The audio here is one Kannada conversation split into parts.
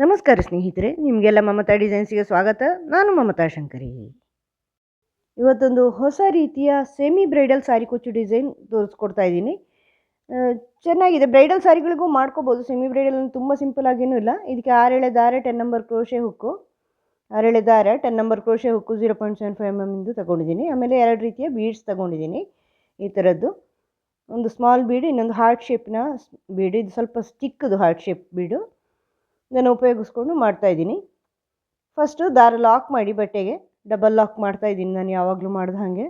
ನಮಸ್ಕಾರ ಸ್ನೇಹಿತರೆ, ನಿಮಗೆಲ್ಲ ಮಮತಾ ಡಿಸೈನ್ಸ್ಗೆ ಸ್ವಾಗತ. ನಾನು ಮಮತಾ ಶಂಕರಿ. ಇವತ್ತೊಂದು ಹೊಸ ರೀತಿಯ ಸೆಮಿ ಬ್ರೈಡಲ್ ಸಾರಿ ಕುಚ್ಚು ಡಿಸೈನ್ ತೋರಿಸ್ಕೊಡ್ತಾ ಇದ್ದೀನಿ. ಚೆನ್ನಾಗಿದೆ. ಬ್ರೈಡಲ್ ಸಾರಿಗಳಿಗೂ ಮಾಡ್ಕೋಬೋದು. ಸೆಮಿ ಬ್ರೈಡಲ್ ತುಂಬ ಸಿಂಪಲ್ ಆಗೇನೂ ಇಲ್ಲ. ಇದಕ್ಕೆ 6 ಎಳೆ ದಾರ, 10 ನಂಬರ್ ಕ್ರೋಶೆ ಹುಕ್ಕು, 6 ಎಳೆ ದಾರ, 10 ನಂಬರ್ ಕ್ರೋಶೆ ಹುಕ್ಕು 0.75 mm ತಗೊಂಡಿದ್ದೀನಿ. ಆಮೇಲೆ 2 ರೀತಿಯ ಬೀಡ್ಸ್ ತಗೊಂಡಿದ್ದೀನಿ. ಈ ಥರದ್ದು ಒಂದು ಸ್ಮಾಲ್ ಬೀಡು, ಇನ್ನೊಂದು ಹಾರ್ಟ್ ಶೇಪ್ನ ಬೀಡು. ಇದು ಸ್ವಲ್ಪ ಚಿಕ್ಕದು ಹಾರ್ಟ್ ಶೇಪ್ ಬೀಡು. ಇದನ್ನು ಉಪಯೋಗಿಸ್ಕೊಂಡು ಮಾಡ್ತಾಯಿದ್ದೀನಿ. ಫಸ್ಟು ದಾರ ಲಾಕ್ ಮಾಡಿ, ಬಟ್ಟೆಗೆ ಡಬಲ್ ಲಾಕ್ ಮಾಡ್ತಾಯಿದ್ದೀನಿ. ನಾನು ಯಾವಾಗಲೂ ಮಾಡಿದ ಹಾಗೆ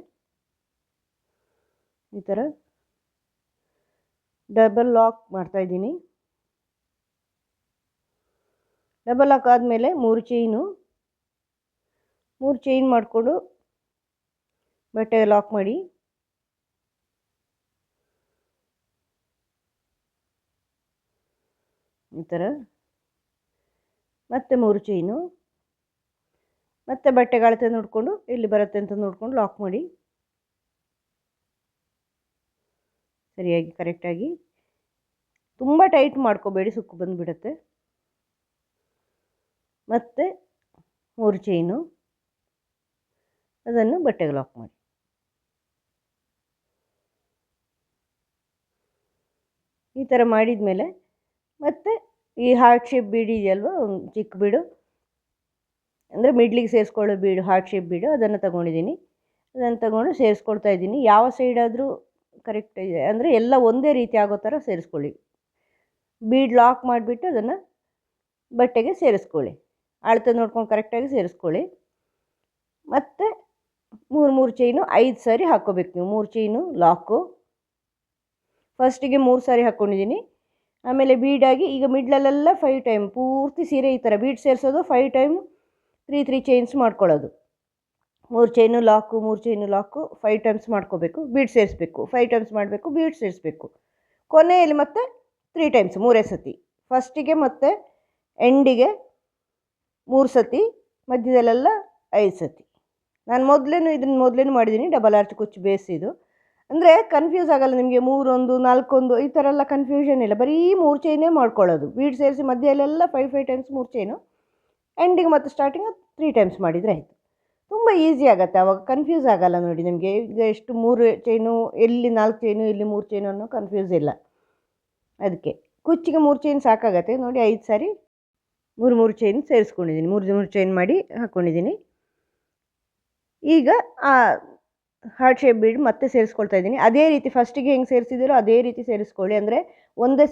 ಈ ಥರ ಡಬಲ್ ಲಾಕ್ ಮಾಡ್ತಾಯಿದ್ದೀನಿ. ಡಬಲ್ ಲಾಕ್ ಆದಮೇಲೆ 3 ಚೈನ್ ಮಾಡಿಕೊಂಡು ಬಟ್ಟೆಗೆ ಲಾಕ್ ಮಾಡಿ ಈ ಥರ. ಮತ್ತೆ 3 ಚೈನು, ಮತ್ತೆ ಬಟ್ಟೆಗೆ ಅಳತೆ ನೋಡಿಕೊಂಡು ಎಲ್ಲಿ ಬರುತ್ತೆ ಅಂತ ನೋಡ್ಕೊಂಡು ಲಾಕ್ ಮಾಡಿ ಸರಿಯಾಗಿ ಕರೆಕ್ಟಾಗಿ. ತುಂಬ ಟೈಟ್ ಮಾಡ್ಕೋಬೇಡಿ, ಸುಕ್ಕು ಬಂದುಬಿಡುತ್ತೆ. ಮತ್ತೆ 3 ಚೈನು, ಅದನ್ನು ಬಟ್ಟೆಗೆ ಲಾಕ್ ಮಾಡಿ. ಈ ಥರ ಮಾಡಿದ ಮೇಲೆ ಮತ್ತೆ ಈ ಹಾರ್ಟ್ ಶೇಪ್ ಬೀಡು ಇದೆಯಲ್ವ, ಒಂದು ಚಿಕ್ಕ ಬೀಡು, ಅಂದರೆ ಮಿಡ್ಲಿಗೆ ಸೇರಿಸ್ಕೊಳ್ಳೋ ಬೀಡು, ಹಾರ್ಟ್ ಶೇಪ್ ಬೀಡು, ಅದನ್ನು ತಗೊಂಡಿದ್ದೀನಿ. ಅದನ್ನು ತಗೊಂಡು ಸೇರಿಸ್ಕೊಳ್ತಾ ಇದ್ದೀನಿ. ಯಾವ ಸೈಡಾದರೂ ಕರೆಕ್ಟ್ ಇದೆ ಅಂದರೆ ಎಲ್ಲ ಒಂದೇ ರೀತಿ ಆಗೋ ಥರ ಸೇರಿಸ್ಕೊಳ್ಳಿ. ಬೀಡ್ ಲಾಕ್ ಮಾಡಿಬಿಟ್ಟು ಅದನ್ನು ಬಟ್ಟೆಗೆ ಸೇರಿಸ್ಕೊಳ್ಳಿ. ಅಳತೆ ನೋಡ್ಕೊಂಡು ಕರೆಕ್ಟಾಗಿ ಸೇರಿಸ್ಕೊಳ್ಳಿ. ಮತ್ತು 3 ಚೈನು 5 ಸಾರಿ ಹಾಕ್ಕೋಬೇಕು ನೀವು. 3 ಚೈನು ಲಾಕು. ಫಸ್ಟಿಗೆ 3 ಸಾರಿ ಹಾಕ್ಕೊಂಡಿದ್ದೀನಿ. ಆಮೇಲೆ ಬೀಡಾಗಿ ಈಗ ಮಿಡ್ಲಲ್ಲೆಲ್ಲ 5 ಟೈಮ್ ಪೂರ್ತಿ ಸೀರೆ ಈ ಥರ ಬೀಡ್ ಸೇರಿಸೋದು, 5 ಟೈಮ್ 3 ಚೈನ್ಸ್ ಮಾಡ್ಕೊಳ್ಳೋದು. 3 ಚೈನು ಲಾಕು, 3 ಚೈನು ಲಾಕು 5 ಟೈಮ್ಸ್ ಮಾಡ್ಕೋಬೇಕು. ಬೀಡ್ ಸೇರಿಸ್ಬೇಕು, 5 ಟೈಮ್ಸ್ ಮಾಡಬೇಕು, ಬೀಡ್ ಸೇರಿಸ್ಬೇಕು. ಕೊನೆಯಲ್ಲಿ ಮತ್ತೆ 3 ಟೈಮ್ಸ್, 3 ಸತಿ. ಫಸ್ಟಿಗೆ ಮತ್ತು ಎಂಡಿಗೆ 3 ಸತಿ, ಮಧ್ಯದಲ್ಲೆಲ್ಲ 5 ಸತಿ. ನಾನು ಮೊದಲೇನು ಮಾಡಿದ್ದೀನಿ. ಡಬಲ್ ಆರ್ಚ್ ಕುಚ್ಚು ಬೇಸ್ ಇದು. ಅಂದರೆ ಕನ್ಫ್ಯೂಸ್ ಆಗಲ್ಲ ನಿಮಗೆ. 3 1 4 1 ಈ ಥರ ಎಲ್ಲ ಕನ್ಫ್ಯೂಷನ್ ಇಲ್ಲ. ಬರೀ 3 ಚೈನೇ ಮಾಡ್ಕೊಳ್ಳೋದು. ಬೀಡ್ ಸೇರಿಸಿ ಮಧ್ಯದಲ್ಲೆಲ್ಲ 5 ಟೈಮ್ಸ್ 3 ಚೈನು, ಎಂಡಿಗೆ ಮತ್ತು ಸ್ಟಾರ್ಟಿಂಗು 3 ಟೈಮ್ಸ್ ಮಾಡಿದರೆ ಆಯಿತು. ತುಂಬ ಈಸಿ ಆಗುತ್ತೆ, ಆವಾಗ ಕನ್ಫ್ಯೂಸ್ ಆಗಲ್ಲ ನೋಡಿ ನಿಮಗೆ. ಈಗ ಎಷ್ಟು 3 ಚೈನು, ಎಲ್ಲಿ 4 ಚೈನು, ಇಲ್ಲಿ 3 ಚೈನು ಅನ್ನೋ ಕನ್ಫ್ಯೂಸ್ ಇಲ್ಲ. ಅದಕ್ಕೆ ಕುಚ್ಚಿಗೆ 3 ಚೈನ್ ಸಾಕಾಗತ್ತೆ ನೋಡಿ. 5 ಸಾರಿ 3 ಚೈನ್ ಸೇರಿಸ್ಕೊಂಡಿದ್ದೀನಿ. 3 ಚೈನ್ ಮಾಡಿ ಹಾಕ್ಕೊಂಡಿದ್ದೀನಿ. ಈಗ ಆ ಹಾರ್ಟ್ ಶೇಪ್ ಬೀಡ್ ಮತ್ತೆ ಸೇರಿಸ್ಕೊಳ್ತಾ ಇದ್ದೀನಿ. ಅದೇ ರೀತಿ ಫಸ್ಟಿಗೆ ಹೆಂಗೆ ಸೇರಿಸಿದ್ದೀರೋ ಅದೇ ರೀತಿ ಸೇರಿಸ್ಕೊಳ್ಳಿ. ಅಂದರೆ ಒಂದೇ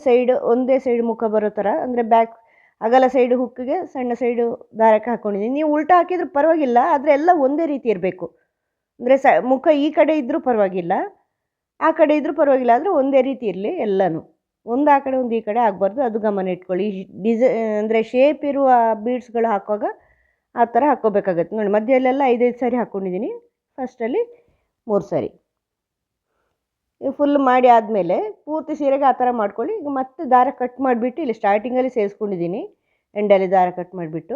ಸೈಡ್ ಮುಖ ಬರೋ ಥರ, ಅಂದರೆ ಬ್ಯಾಕ್ ಅಗಲ ಸೈಡು ಹುಕ್ಕಿಗೆ ಸಣ್ಣ ಸೈಡು ದಾರಕ್ಕೆ ಹಾಕ್ಕೊಂಡಿದ್ದೀನಿ. ನೀವು ಉಲ್ಟಾ ಹಾಕಿದ್ರೂ ಪರವಾಗಿಲ್ಲ, ಆದರೆ ಎಲ್ಲ ಒಂದೇ ರೀತಿ ಇರಬೇಕು. ಅಂದರೆ ಮುಖ ಈ ಕಡೆ ಇದ್ದರೂ ಪರವಾಗಿಲ್ಲ, ಆ ಕಡೆ ಇದ್ದರೂ ಪರವಾಗಿಲ್ಲ, ಆದರೆ ಒಂದೇ ರೀತಿ ಇರಲಿ ಎಲ್ಲನೂ. ಒಂದು ಆ ಕಡೆ ಒಂದು ಈ ಕಡೆ ಆಗಬಾರ್ದು, ಅದು ಗಮನ ಇಟ್ಕೊಳ್ಳಿ. ಅಂದರೆ ಶೇಪ್ ಇರುವ ಬೀಡ್ಸ್ಗಳು ಹಾಕುವಾಗ ಆ ಥರ ಹಾಕ್ಕೋಬೇಕಾಗತ್ತೆ ನೋಡಿ. ಮಧ್ಯದಲ್ಲೆಲ್ಲ 5 ಸಾರಿ ಹಾಕ್ಕೊಂಡಿದ್ದೀನಿ. ಫಸ್ಟಲ್ಲಿ 3 ಸಾರಿ ಫುಲ್ ಮಾಡಿ ಆದಮೇಲೆ ಪೂರ್ತಿ ಸೀರೆಗೆ ಆ ಥರ ಮಾಡ್ಕೊಳ್ಳಿ. ಈಗ ಮತ್ತೆ ದಾರ ಕಟ್ ಮಾಡಿಬಿಟ್ಟು ಇಲ್ಲಿ ಸ್ಟಾರ್ಟಿಂಗಲ್ಲಿ ಸೇರಿಸ್ಕೊಂಡಿದ್ದೀನಿ. ಎಂಡಲ್ಲಿ ದಾರ ಕಟ್ ಮಾಡಿಬಿಟ್ಟು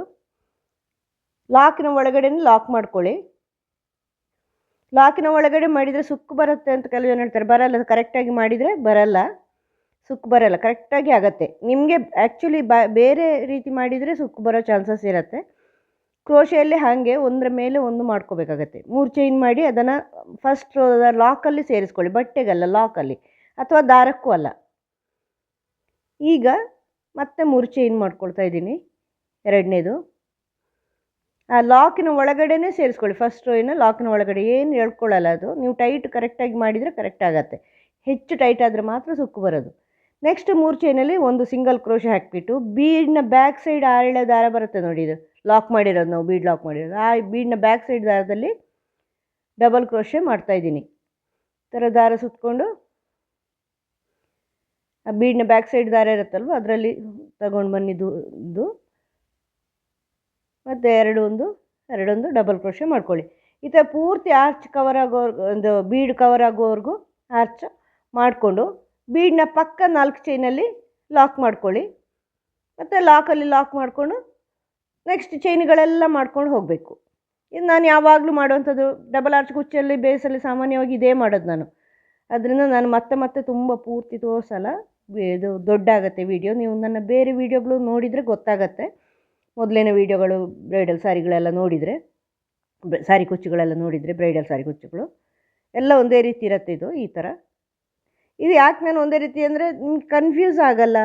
ಲಾಕಿನ ಒಳಗಡೆ ಲಾಕ್ ಮಾಡ್ಕೊಳ್ಳಿ. ಲಾಕಿನ ಒಳಗಡೆ ಮಾಡಿದರೆ ಸುಕ್ಕು ಬರುತ್ತೆ ಅಂತ ಕೆಲವು ಜನ ಹೇಳ್ತಾರೆ. ಬರಲ್ಲ, ಕರೆಕ್ಟಾಗಿ ಮಾಡಿದರೆ ಬರಲ್ಲ, ಸುಕ್ಕು ಬರಲ್ಲ, ಕರೆಕ್ಟಾಗಿ ಆಗುತ್ತೆ. ನಿಮಗೆ ಆ್ಯಕ್ಚುಲಿ ಬೇರೆ ರೀತಿ ಮಾಡಿದರೆ ಸುಕ್ಕು ಬರೋ ಚಾನ್ಸಸ್ ಇರುತ್ತೆ. ಕ್ರೋಶೆಯಲ್ಲಿ ಹಾಗೆ ಒಂದರ ಮೇಲೆ ಒಂದು ಮಾಡ್ಕೋಬೇಕಾಗತ್ತೆ. 3 ಚೈನ್ ಮಾಡಿ ಅದನ್ನು ಫಸ್ಟ್ ಲಾಕಲ್ಲಿ ಸೇರಿಸ್ಕೊಳ್ಳಿ. ಬಟ್ಟೆಗಲ್ಲ, ಲಾಕಲ್ಲಿ, ಅಥವಾ ದಾರಕ್ಕೂ ಅಲ್ಲ. ಈಗ ಮತ್ತೆ 3 ಚೈನ್ ಮಾಡ್ಕೊಳ್ತಾ ಇದ್ದೀನಿ. ಎರಡನೇದು ಆ ಲಾಕಿನ ಒಳಗಡೆನೇ ಸೇರಿಸ್ಕೊಳ್ಳಿ. ಫಸ್ಟ್ ರೋಯಿನ ಲಾಕಿನ ಒಳಗಡೆ ಏನು ಹೇಳ್ಕೊಳ್ಳಲ್ಲ. ಅದು ನೀವು ಟೈಟ್ ಕರೆಕ್ಟಾಗಿ ಮಾಡಿದರೆ ಕರೆಕ್ಟ್ ಆಗುತ್ತೆ. ಹೆಚ್ಚು ಟೈಟ್ ಆದರೆ ಮಾತ್ರ ಸುಕ್ಕು ಬರೋದು. ನೆಕ್ಸ್ಟ್ 3 ಚೈನಲ್ಲಿ ಒಂದು ಸಿಂಗಲ್ ಕ್ರೋಶೆ ಹಾಕಿಬಿಟ್ಟು ಬೀಡ್ನ ಬ್ಯಾಕ್ ಸೈಡ್ 6 ಎಳೆ ದಾರ ಬರುತ್ತೆ ನೋಡಿ, ಇದು ಲಾಕ್ ಮಾಡಿರೋದು, ನಾವು ಬೀಡ್ ಲಾಕ್ ಮಾಡಿರೋದು. ಆ ಬೀಡ್ನ ಬ್ಯಾಕ್ ಸೈಡ್ ದಾರದಲ್ಲಿ ಡಬಲ್ ಕ್ರೋಶೆ ಮಾಡ್ತಾಯಿದ್ದೀನಿ. ಈ ಥರ ದಾರ ಸುತ್ತಕೊಂಡು ಆ ಬೀಡ್ನ ಬ್ಯಾಕ್ ಸೈಡ್ ದಾರ ಇರುತ್ತಲ್ವ ಅದರಲ್ಲಿ ತಗೊಂಡು ಬಂದಿದ್ದು ಮತ್ತು ಎರಡೊಂದು ಡಬಲ್ ಕ್ರೋಶೆ ಮಾಡ್ಕೊಳ್ಳಿ. ಈ ಥರ ಪೂರ್ತಿ ಆರ್ಚ್ ಕವರ್ ಆಗೋವರೆಗೂ, ಒಂದು ಬೀಡ್ ಕವರ್ ಆಗೋವರೆಗೂ ಆರ್ಚ್ ಮಾಡಿಕೊಂಡು ಬೀಡ್ನ ಪಕ್ಕ 4 ಚೈನಲ್ಲಿ ಲಾಕ್ ಮಾಡ್ಕೊಳ್ಳಿ. ಮತ್ತು ಲಾಕಲ್ಲಿ ಲಾಕ್ ಮಾಡಿಕೊಂಡು ನೆಕ್ಸ್ಟ್ ಚೈನ್ಗಳೆಲ್ಲ ಮಾಡ್ಕೊಂಡು ಹೋಗಬೇಕು. ಇದು ನಾನು ಯಾವಾಗಲೂ ಮಾಡುವಂಥದ್ದು. ಡಬಲ್ ಆರ್ಚ್ ಕುಚ್ಚಲ್ಲಿ ಬೇಸಲ್ಲಿ ಸಾಮಾನ್ಯವಾಗಿ ಇದೇ ಮಾಡೋದು ನಾನು. ಅದರಿಂದ ನಾನು ಮತ್ತೆ ತುಂಬ ಪೂರ್ತಿ ತೋರಿಸಲ್ಲ, ಇದು ದೊಡ್ಡ ಆಗುತ್ತೆ ವಿಡಿಯೋ. ನೀವು ನನ್ನ ಬೇರೆ ವಿಡಿಯೋಗಳು ನೋಡಿದರೆ ಗೊತ್ತಾಗತ್ತೆ. ಮೊದಲಿನ ವೀಡಿಯೋಗಳು ಬ್ರೈಡಲ್ ಸ್ಯಾರಿಗಳೆಲ್ಲ ನೋಡಿದರೆ, ಸ್ಯಾರಿ ಕುಚ್ಚುಗಳೆಲ್ಲ ನೋಡಿದರೆ, ಬ್ರೈಡಲ್ ಸ್ಯಾರಿ ಕುಚ್ಚುಗಳು ಎಲ್ಲ ಒಂದೇ ರೀತಿ ಇರುತ್ತೆ. ಈ ಥರ ಇದು ಯಾಕೆ ನಾನು ಒಂದೇ ರೀತಿ ಅಂದರೆ ನಿಮ್ಗೆ ಕನ್ಫ್ಯೂಸ್ ಆಗಲ್ಲ,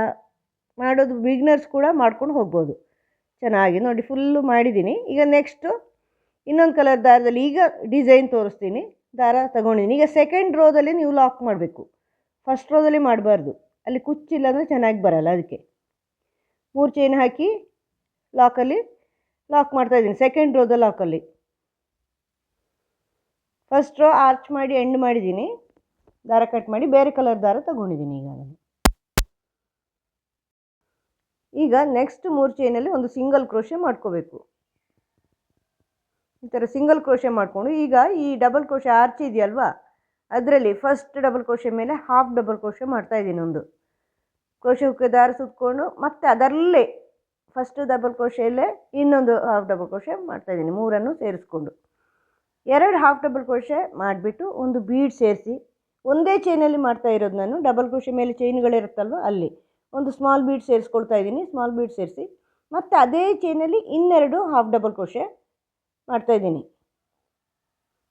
ಮಾಡೋದು ಬಿಗ್ನರ್ಸ್ ಕೂಡ ಮಾಡ್ಕೊಂಡು ಹೋಗ್ಬೋದು ಚೆನ್ನಾಗಿ. ನೋಡಿ ಫುಲ್ಲು ಮಾಡಿದ್ದೀನಿ. ಈಗ ನೆಕ್ಸ್ಟು ಇನ್ನೊಂದು ಕಲರ್ ದಾರದಲ್ಲಿ ಈಗ ಡಿಸೈನ್ ತೋರಿಸ್ತೀನಿ. ದಾರ ತಗೊಂಡಿದ್ದೀನಿ. ಈಗ ಸೆಕೆಂಡ್ ರೋದಲ್ಲಿ ನೀವು ಲಾಕ್ ಮಾಡಬೇಕು, ಫಸ್ಟ್ ರೋದಲ್ಲಿ ಮಾಡಬಾರ್ದು, ಅಲ್ಲಿ ಕುಚ್ಚಿಲ್ಲ ಅಂದರೆ ಚೆನ್ನಾಗಿ ಬರಲ್ಲ. ಅದಕ್ಕೆ 3 ಚೈನ್ ಹಾಕಿ ಲಾಕಲ್ಲಿ ಲಾಕ್ ಮಾಡ್ತಾಯಿದ್ದೀನಿ, ಸೆಕೆಂಡ್ ರೋದ ಲಾಕಲ್ಲಿ. ಫಸ್ಟ್ ರೋ ಆರ್ಚ್ ಮಾಡಿ ಎಂಡ್ ಮಾಡಿದ್ದೀನಿ, ದಾರ ಕಟ್ ಮಾಡಿ ಬೇರೆ ಕಲರ್ ದಾರ ತಗೊಂಡಿದ್ದೀನಿ. ಈಗ ನೆಕ್ಸ್ಟ್ 3 ಚೈನಲ್ಲಿ ಒಂದು ಸಿಂಗಲ್ ಕ್ರೋಶೆ ಮಾಡ್ಕೋಬೇಕು. ಈ ಥರ ಸಿಂಗಲ್ ಕ್ರೋಶೆ ಮಾಡಿಕೊಂಡು ಈಗ ಈ ಡಬಲ್ ಕ್ರೋಶೆ ಆರ್ಚ್ ಇದೆಯಲ್ವಾ, ಅದರಲ್ಲಿ ಫಸ್ಟ್ ಡಬಲ್ ಕ್ರೋಶೆ ಮೇಲೆ ಹಾಫ್ ಡಬಲ್ ಕ್ರೋಶೆ ಮಾಡ್ತಾಯಿದ್ದೀನಿ. ಒಂದು ಕ್ರೋಶೆ ಹುಕ್ಕೆ ದಾರ ಸುತ್ತಕೊಂಡು ಮತ್ತೆ ಅದರಲ್ಲೇ ಫಸ್ಟ್ ಡಬಲ್ ಕ್ರೋಶೆಯಲ್ಲೇ ಇನ್ನೊಂದು ಹಾಫ್ ಡಬಲ್ ಕ್ರೋಶೆ ಮಾಡ್ತಾಯಿದ್ದೀನಿ. 3 ಸೇರಿಸ್ಕೊಂಡು 2 ಹಾಫ್ ಡಬಲ್ ಕ್ರೋಶೆ ಮಾಡಿಬಿಟ್ಟು ಒಂದು ಬೀಡ್ ಸೇರಿಸಿ ಒಂದೇ ಚೈನಲ್ಲಿ ಮಾಡ್ತಾ ಇರೋದು ನಾನು. ಡಬಲ್ ಕ್ರೋಶೆ ಮೇಲೆ ಚೈನ್ಗಳಿರುತ್ತಲ್ವ ಅಲ್ಲಿ ಒಂದು ಸ್ಮಾಲ್ ಬೀಡ್ ಸೇರಿಸ್ಕೊಳ್ತಾ ಇದ್ದೀನಿ. ಸ್ಮಾಲ್ ಬೀಡ್ ಸೇರಿಸಿ ಮತ್ತು ಅದೇ ಚೈನಲ್ಲಿ ಇನ್ನೆರಡು ಹಾಫ್ ಡಬಲ್ ಕ್ರೋಶೆ ಮಾಡ್ತಾಯಿದ್ದೀನಿ.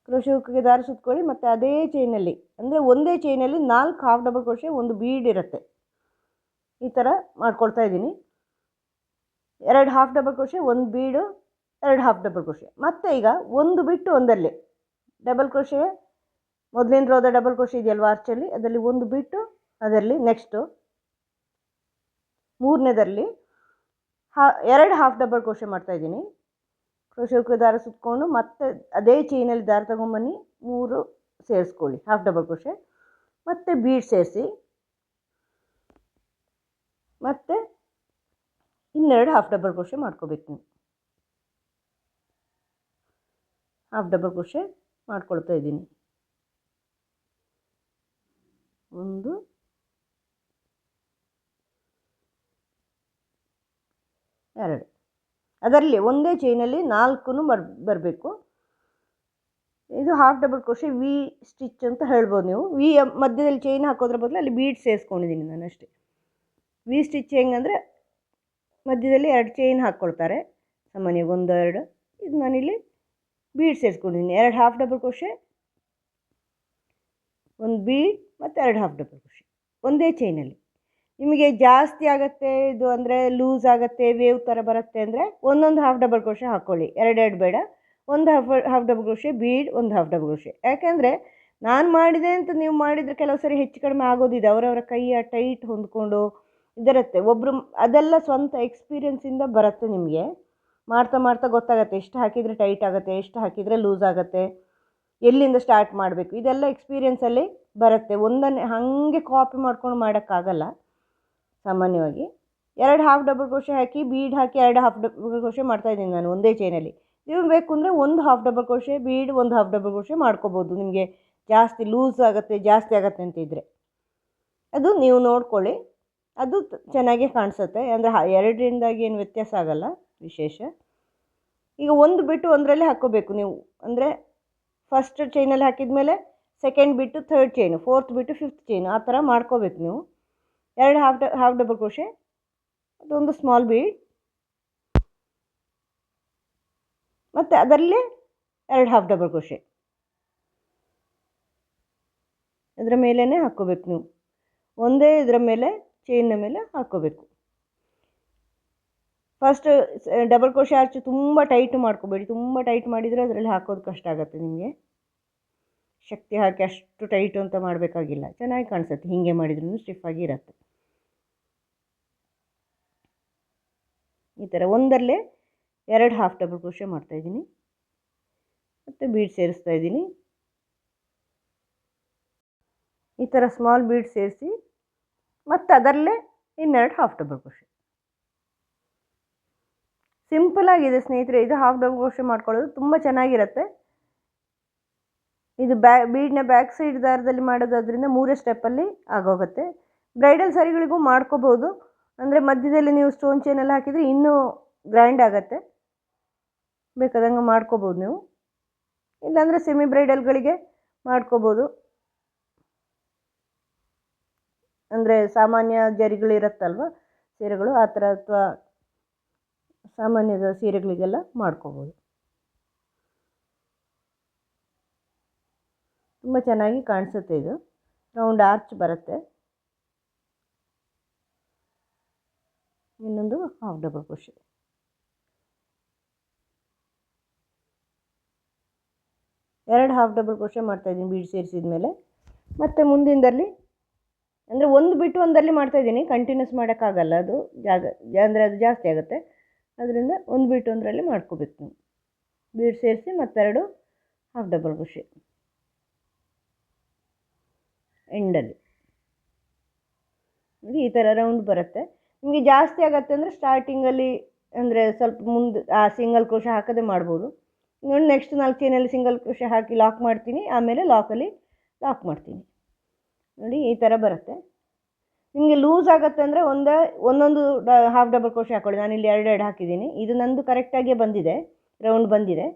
ಕ್ರೋಶೆ ಹುಕ್ಕಿಗೆ ದಾರ ಸುತ್ಕೊಳ್ಳಿ ಮತ್ತು ಅದೇ ಚೈನಲ್ಲಿ, ಅಂದರೆ ಒಂದೇ ಚೈನಲ್ಲಿ 4 ಹಾಫ್ ಡಬಲ್ ಕ್ರೋಶೆ ಒಂದು ಬೀಡ್ ಇರುತ್ತೆ. ಈ ಥರ ಮಾಡ್ಕೊಳ್ತಾ ಇದ್ದೀನಿ. 2 ಹಾಫ್ ಡಬಲ್ ಕ್ರೋಶೆ, ಒಂದು ಬೀಡು, 2 ಹಾಫ್ ಡಬಲ್ ಕ್ರೋಶೆ. ಮತ್ತು ಈಗ ಒಂದು ಬಿಟ್ಟು ಒಂದರಲ್ಲಿ ಡಬಲ್ ಕ್ರೋಶೆ, ಮೊದಲಿನ ರೋದ ಡಬಲ್ ಕ್ರೋಶೆ ಇದೆಯಲ್ವ ಆರ್ಚಲ್ಲಿ, ಅದರಲ್ಲಿ ಒಂದು ಬಿಟ್ಟು ಅದರಲ್ಲಿ ನೆಕ್ಸ್ಟು 3ನೇದರಲ್ಲಿ 2 ಹಾಫ್ ಡಬಲ್ ಕ್ರೋಶೆ ಮಾಡ್ತಾಯಿದ್ದೀನಿ. ಕ್ರೋಶೆ ಹುಕ್ಕೆ ದಾರ ಸುತ್ಕೊಂಡು ಮತ್ತೆ ಅದೇ ಚೈನಲ್ಲಿ ದಾರ ತೊಗೊಂಬನ್ನಿ, 3 ಸೇರಿಸ್ಕೊಳ್ಳಿ ಹಾಫ್ ಡಬಲ್ ಕ್ರೋಶೆ, ಮತ್ತು ಬೀಡ್ ಸೇರಿಸಿ ಮತ್ತು ಇನ್ನೆರಡು ಹಾಫ್ ಡಬಲ್ ಕ್ರೋಶೆ ಮಾಡ್ಕೋಬೇಕು ನೀವು. ಹಾಫ್ ಡಬಲ್ ಕ್ರೋಶೆ ಮಾಡ್ಕೊಳ್ತಾ ಇದ್ದೀನಿ. 1 2, ಅದರಲ್ಲಿ ಒಂದೇ ಚೈನಲ್ಲಿ 4 ಬರಬೇಕು. ಇದು half double crochet V stitch ಅಂತ ಹೇಳ್ಬೋದು ನೀವು. ವಿ ಮಧ್ಯದಲ್ಲಿ ಚೈನ್ ಹಾಕೋದ್ರ ಬದಲು ಅಲ್ಲಿ ಬೀಡ್ ಸೇರಿಸ್ಕೊಂಡಿದ್ದೀನಿ ನಾನು ಅಷ್ಟೇ. ವಿ ಸ್ಟಿಚ್ ಹೆಂಗಂದರೆ ಮಧ್ಯದಲ್ಲಿ 2 ಚೈನ್ ಹಾಕ್ಕೊಳ್ತಾರೆ ಸಾಮಾನ್ಯವಾಗಿ, 1 2. ಇದು ನಾನಿಲ್ಲಿ ಬೀಡ್ ಸೇರಿಸ್ಕೊಂಡಿದ್ದೀನಿ. 2 ಹಾಫ್ ಡಬಲ್ ಕ್ರೋಶೆ, ಒಂದು ಬೀಡ್ ಮತ್ತು 2 ಹಾಫ್ ಡಬಲ್ ಕ್ರೋಶೆ ಒಂದೇ ಚೈನಲ್ಲಿ. ನಿಮಗೆ ಜಾಸ್ತಿ ಆಗುತ್ತೆ ಇದು ಅಂದರೆ ಲೂಸ್ ಆಗುತ್ತೆ, ವೇವ್ ಥರ ಬರುತ್ತೆ ಅಂದರೆ ಒಂದೊಂದು ಹಾಫ್ ಡಬಲ್ ಕ್ರೋಶೆ ಹಾಕ್ಕೊಳ್ಳಿ, 2 ಬೇಡ. ಒಂದು ಹಾಫ್ ಡಬಲ್ ಕ್ರೋಶೆ ಬೀಡ್, ಒಂದು ಹಾಫ್ ಡಬಲ್ ಕ್ರೋಶೆ. ಯಾಕೆಂದರೆ ನಾನು ಮಾಡಿದೆ ಅಂತ ನೀವು ಮಾಡಿದರೆ ಕೆಲವು ಸರಿ ಹೆಚ್ಚು ಕಡಿಮೆ ಆಗೋದಿದೆ, ಅವರವರ ಕೈಯ ಟೈಟ್ ಹೊಂದ್ಕೊಂಡು ಇದರುತ್ತೆ. ಒಬ್ಬರು ಅದೆಲ್ಲ ಸ್ವಂತ ಎಕ್ಸ್ಪೀರಿಯೆನ್ಸಿಂದ ಬರುತ್ತೆ. ನಿಮಗೆ ಮಾಡ್ತಾ ಮಾಡ್ತಾ ಗೊತ್ತಾಗುತ್ತೆ ಎಷ್ಟು ಹಾಕಿದರೆ ಟೈಟ್ ಆಗುತ್ತೆ, ಎಷ್ಟು ಹಾಕಿದರೆ ಲೂಸ್ ಆಗುತ್ತೆ, ಎಲ್ಲಿಂದ ಸ್ಟಾರ್ಟ್ ಮಾಡಬೇಕು, ಇದೆಲ್ಲ ಎಕ್ಸ್ಪೀರಿಯೆನ್ಸಲ್ಲಿ ಬರುತ್ತೆ. ಒಂದನ್ನೇ ಹಾಗೆ ಕಾಪಿ ಮಾಡ್ಕೊಂಡು ಮಾಡೋಕ್ಕಾಗಲ್ಲ ಸಾಮಾನ್ಯವಾಗಿ. 2 ಹಾಫ್ ಡಬಲ್ ಕ್ರೋಶೆ ಹಾಕಿ ಬೀಡ್ ಹಾಕಿ 2 ಹಾಫ್ ಡಬಲ್ ಕ್ರೋಶೆ ಮಾಡ್ತಾಯಿದ್ದೀನಿ ನಾನು ಒಂದೇ ಚೈನಲ್ಲಿ. ನೀವು ಬೇಕು ಅಂದರೆ 1 half double crochet bead, 1 half double crochet ಮಾಡ್ಕೋಬೋದು. ನಿಮಗೆ ಜಾಸ್ತಿ ಲೂಸ್ ಆಗುತ್ತೆ, ಜಾಸ್ತಿ ಆಗುತ್ತೆ ಅಂತಿದ್ದರೆ ಅದು ನೀವು ನೋಡ್ಕೊಳ್ಳಿ, ಅದು ಚೆನ್ನಾಗೇ ಕಾಣಿಸುತ್ತೆ. ಅಂದರೆ 2ರಿಂದಾಗಿ ಏನು ವ್ಯತ್ಯಾಸ ಆಗಲ್ಲ ವಿಶೇಷ. ಈಗ ಒಂದು ಬಿಟ್ಟು ಒಂದರಲ್ಲೇ ಹಾಕ್ಕೋಬೇಕು ನೀವು. ಅಂದರೆ ಫಸ್ಟ್ ಚೈನಲ್ಲಿ ಹಾಕಿದ ಮೇಲೆ ಸೆಕೆಂಡ್ ಬಿಟ್ಟು ಥರ್ಡ್ ಚೈನು, ಫೋರ್ತ್ ಬಿಟ್ಟು ಫಿಫ್ತ್ ಚೈನು, ಆ ಥರ ಮಾಡ್ಕೋಬೇಕು ನೀವು. 2 ಹಾಫ್ ಡಬಲ್ ಕ್ರೋಶೆ, ಅದೊಂದು ಸ್ಮಾಲ್ ಬೀಡ್, ಮತ್ತು ಅದರಲ್ಲೇ 2 ಹಾಫ್ ಡಬಲ್ ಕ್ರೋಶೆ ಅದರ ಮೇಲೇ ಹಾಕ್ಕೋಬೇಕು ನೀವು. ಒಂದೇ ಇದರ ಮೇಲೆ ಚೈನ್ನ ಮೇಲೆ ಹಾಕ್ಕೋಬೇಕು. ಫಸ್ಟ್ ಡಬಲ್ ಕ್ರೋಶೆ ಆರ್ಚ್ ತುಂಬ ಟೈಟ್ ಮಾಡ್ಕೋಬೇಡಿ. ತುಂಬ ಟೈಟ್ ಮಾಡಿದರೆ ಅದರಲ್ಲಿ ಹಾಕೋದು ಕಷ್ಟ ಆಗುತ್ತೆ ನಿಮಗೆ. ಶಕ್ತಿ ಹಾಕಿ ಅಷ್ಟು ಟೈಟು ಅಂತ ಮಾಡಬೇಕಾಗಿಲ್ಲ, ಚೆನ್ನಾಗಿ ಕಾಣಿಸುತ್ತೆ. ಹೀಗೆ ಮಾಡಿದ್ರೂ ಸ್ಟಿಫಾಗಿ ಇರುತ್ತೆ. ಈ ಥರ ಒಂದರಲ್ಲೇ 2 ಹಾಫ್ ಡಬಲ್ ಕ್ರೋಶೆ ಮಾಡ್ತಾಯಿದ್ದೀನಿ ಮತ್ತು ಬೀಡ್ ಸೇರಿಸ್ತಾ ಇದ್ದೀನಿ. ಈ ಥರ ಸ್ಮಾಲ್ ಬೀಡ್ ಸೇರಿಸಿ ಮತ್ತು ಅದರಲ್ಲೇ ಇನ್ನೆರಡು ಹಾಫ್ ಡಬಲ್ ಕ್ರೋಶೆ. ಸಿಂಪಲ್ ಆಗಿದೆ ಸ್ನೇಹಿತರೆ. ಇದು ಹಾಫ್ ಡಬಲ್ ಕ್ರೋಶೆ ಮಾಡ್ಕೊಳ್ಳೋದು ತುಂಬ ಚೆನ್ನಾಗಿರುತ್ತೆ. ಇದು ಬೀಡ್ನ ಬ್ಯಾಕ್ ಸೈಡ್ ದಾರದಲ್ಲಿ ಮಾಡೋದಾದ್ರಿಂದ 3 ಸ್ಟೆಪ್ಪಲ್ಲಿ ಆಗೋಗುತ್ತೆ. ಬ್ರೈಡಲ್ ಸ್ಯಾರಿಗಳಿಗೂ ಮಾಡ್ಕೋಬೋದು. ಅಂದರೆ ಮಧ್ಯದಲ್ಲಿ ನೀವು ಸ್ಟೋನ್ ಚೈನೆಲ್ಲ ಹಾಕಿದರೆ ಇನ್ನೂ ಗ್ರ್ಯಾಂಡ್ ಆಗುತ್ತೆ. ಬೇಕಾದಂಗೆ ಮಾಡ್ಕೋಬೋದು ನೀವು. ಇಲ್ಲಾಂದರೆ ಸೆಮಿ ಬ್ರೈಡಲ್ಗಳಿಗೆ ಮಾಡ್ಕೋಬೋದು. ಅಂದರೆ ಸಾಮಾನ್ಯ ಜರಿಗಳಿರುತ್ತಲ್ವ ಸೀರೆಗಳು, ಆ ಥರ, ಅಥವಾ ಸಾಮಾನ್ಯದ ಸೀರೆಗಳಿಗೆಲ್ಲ ಮಾಡ್ಕೋಬೋದು. ತುಂಬ ಚೆನ್ನಾಗಿ ಕಾಣಿಸುತ್ತೆ. ಇದು ರೌಂಡ್ ಆರ್ಚ್ ಬರುತ್ತೆ. ಇನ್ನೊಂದು ಹಾಫ್ ಡಬಲ್ ಕ್ರೋಶೆ. ಎರಡು ಹಾಫ್ ಡಬಲ್ ಕ್ರೋಶೆ ಮಾಡ್ತಾಯಿದ್ದೀನಿ ಬೀಡ್ ಸೇರಿಸಿದ ಮೇಲೆ. ಮತ್ತು ಮುಂದಿಂದಲ್ಲಿ ಅಂದರೆ ಒಂದು ಬಿಟ್ಟು ಒಂದಲ್ಲಿ ಮಾಡ್ತಾಯಿದ್ದೀನಿ, ಕಂಟಿನ್ಯೂಸ್ ಮಾಡೋಕ್ಕಾಗಲ್ಲ, ಅದು ಅಂದರೆ ಅದು ಜಾಸ್ತಿ ಆಗುತ್ತೆ. ಅದರಿಂದ ಒಂದು ಬಿಟ್ಟು ಒಂದರಲ್ಲಿ ಮಾಡ್ಕೋಬೇಕು ನೀವು. ಬೀಡ್ ಸೇರಿಸಿ ಮತ್ತೆರಡು ಹಾಫ್ ಡಬಲ್ ಕ್ರೋಶೆ ಎಂಡಲ್ಲಿ. ಈ ಥರ ರೌಂಡ್ ಬರುತ್ತೆ. ನಿಮಗೆ ಜಾಸ್ತಿ ಆಗುತ್ತೆ ಅಂದರೆ ಸ್ಟಾರ್ಟಿಂಗಲ್ಲಿ ಅಂದರೆ ಸ್ವಲ್ಪ ಮುಂದೆ ಆ ಸಿಂಗಲ್ ಕ್ರೋಶೆ ಹಾಕದೆ ಮಾಡ್ಬೋದು. ನೋಡಿ ನೆಕ್ಸ್ಟ್ 4 ಚೈನಲ್ಲಿ ಸಿಂಗಲ್ ಕ್ರೋಶೆ ಹಾಕಿ ಲಾಕ್ ಮಾಡ್ತೀನಿ, ಆಮೇಲೆ ಲಾಕಲ್ಲಿ ಲಾಕ್ ಮಾಡ್ತೀನಿ. ನೋಡಿ ಈ ಥರ ಬರುತ್ತೆ. ನಿಮಗೆ ಲೂಸ್ ಆಗುತ್ತೆ ಅಂದರೆ ಒಂದೊಂದು ಹಾಫ್ ಡಬಲ್ ಕ್ರೋಶೆ ಹಾಕ್ಕೊಳ್ಳಿ. ನಾನಿಲ್ಲಿ 2 ಹಾಕಿದ್ದೀನಿ. ಇದು ನಂದು ಕರೆಕ್ಟಾಗಿಯೇ ಬಂದಿದೆ, ರೌಂಡ್ ಬಂದಿದೆ.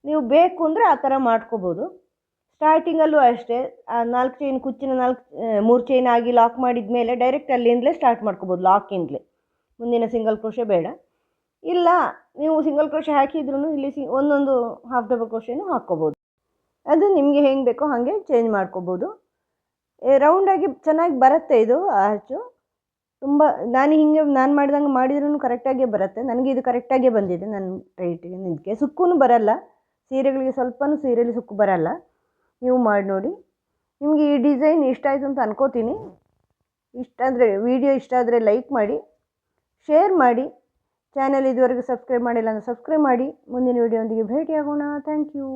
ನೀವು ಬೇಕು ಅಂದರೆ ಆ ಥರ ಮಾಡ್ಕೋಬೋದು. ಸ್ಟಾರ್ಟಿಂಗಲ್ಲೂ ಅಷ್ಟೇ, ಆ 4 ಚೈನ್ ಕುಚ್ಚಿನ 3 ಚೈನ್ ಆಗಿ ಲಾಕ್ ಮಾಡಿದ ಮೇಲೆ ಡೈರೆಕ್ಟ್ ಅಲ್ಲಿಂದಲೇ ಸ್ಟಾರ್ಟ್ ಮಾಡ್ಕೋಬೋದು, ಲಾಕಿಂದಲೇ. ಮುಂದಿನ ಸಿಂಗಲ್ ಕ್ರೋಶೆ ಬೇಡ. ಇಲ್ಲ ನೀವು ಸಿಂಗಲ್ ಕ್ರೋಶೆ ಹಾಕಿದ್ರೂ ಇಲ್ಲಿ ಒಂದೊಂದು ಹಾಫ್ ಡಬಲ್ ಕ್ರೋಶೆನೂ ಹಾಕ್ಕೋಬೋದು. ಅದು ನಿಮಗೆ ಹೆಂಗೆ ಬೇಕೋ ಹಾಗೆ ಚೇಂಜ್ ಮಾಡ್ಕೋಬೋದು. ರೌಂಡಾಗಿ ಚೆನ್ನಾಗಿ ಬರುತ್ತೆ ಇದು ಆರ್ಚು. ತುಂಬ ನಾನು ಮಾಡಿದಂಗೆ ಮಾಡಿದ್ರೂ ಕರೆಕ್ಟಾಗಿಯೇ ಬರುತ್ತೆ. ನನಗೆ ಇದು ಕರೆಕ್ಟಾಗಿಯೇ ಬಂದಿದೆ. ನನ್ನ ಟೈಟಿಗೆ ಇದಕ್ಕೆ ಸುಕ್ಕೂ ಬರಲ್ಲ. ಸೀರೆಗಳಿಗೆ ಸ್ವಲ್ಪನೂ ಸೀರೆಯಲ್ಲಿ ಸುಕ್ಕು ಬರಲ್ಲ. ನೀವು ಮಾಡಿ ನೋಡಿ. ನಿಮಗೆ ಈ ಡಿಸೈನ್ ಇಷ್ಟ ಆಯಿತು ಅಂತ ಅನ್ಕೋತೀನಿ. ವಿಡಿಯೋ ಇಷ್ಟ ಆದರೆ ಲೈಕ್ ಮಾಡಿ, ಶೇರ್ ಮಾಡಿ. ಚಾನಲ್ ಇದುವರೆಗೂ ಸಬ್ಸ್ಕ್ರೈಬ್ ಮಾಡಿಲ್ಲ ಅಂದರೆ ಸಬ್ಸ್ಕ್ರೈಬ್ ಮಾಡಿ. ಮುಂದಿನ ವಿಡಿಯೋದೊಂದಿಗೆ ಭೇಟಿಯಾಗೋಣ. Thank you.